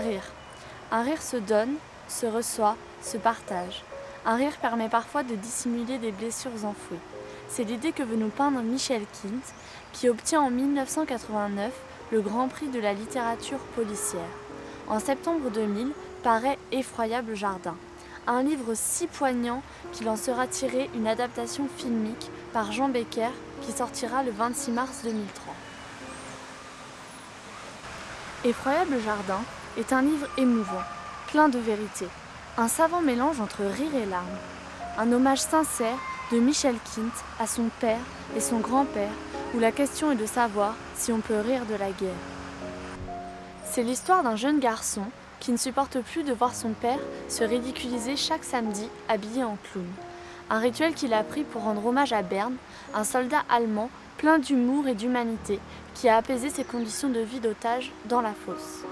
rire. Un rire se donne, se reçoit, se partage. Un rire permet parfois de dissimuler des blessures enfouies. C'est l'idée que veut nous peindre Michel Quint, qui obtient en 1989 le Grand Prix de la littérature policière. En septembre 2000 paraît Effroyable Jardin, un livre si poignant qu'il en sera tiré une adaptation filmique par Jean Becker qui sortira le 26 mars 2003. Effroyable Jardin est un livre émouvant, plein de vérité, un savant mélange entre rire et larmes, un hommage sincère de Michel Quint à son père et son grand-père, où la question est de savoir si on peut rire de la guerre. C'est l'histoire d'un jeune garçon qui ne supporte plus de voir son père se ridiculiser chaque samedi habillé en clown. Un rituel qu'il a pris pour rendre hommage à Berne, un soldat allemand plein d'humour et d'humanité qui a apaisé ses conditions de vie d'otage dans la fosse.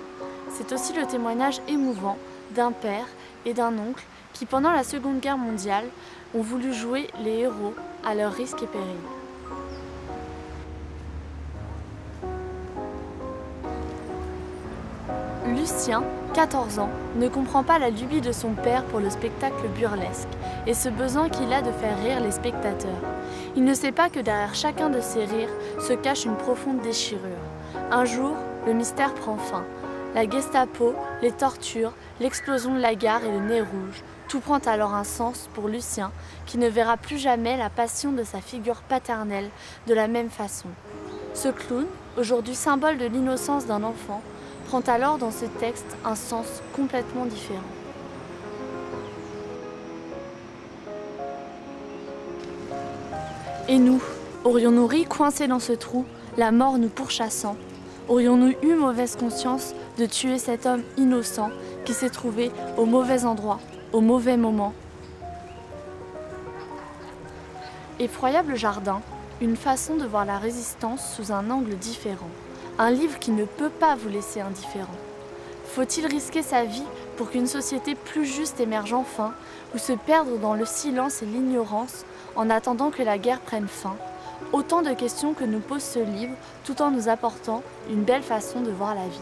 C'est aussi le témoignage émouvant d'un père et d'un oncle qui, pendant la Seconde Guerre mondiale, ont voulu jouer les héros à leurs risques et périls. Lucien, 14 ans, ne comprend pas la lubie de son père pour le spectacle burlesque et ce besoin qu'il a de faire rire les spectateurs. Il ne sait pas que derrière chacun de ces rires se cache une profonde déchirure. Un jour, le mystère prend fin. La Gestapo, les tortures, l'explosion de la gare et le nez rouge, tout prend alors un sens pour Lucien, qui ne verra plus jamais la passion de sa figure paternelle de la même façon. Ce clown, aujourd'hui symbole de l'innocence d'un enfant, prend alors dans ce texte un sens complètement différent. Et nous, aurions-nous ri coincés dans ce trou, la mort nous pourchassant? Aurions-nous eu mauvaise conscience de tuer cet homme innocent qui s'est trouvé au mauvais endroit, au mauvais moment? Effroyable Jardin, une façon de voir la résistance sous un angle différent. Un livre qui ne peut pas vous laisser indifférent. Faut-il risquer sa vie pour qu'une société plus juste émerge enfin, ou se perdre dans le silence et l'ignorance en attendant que la guerre prenne fin? Autant de questions que nous pose ce livre, tout en nous apportant une belle façon de voir la vie.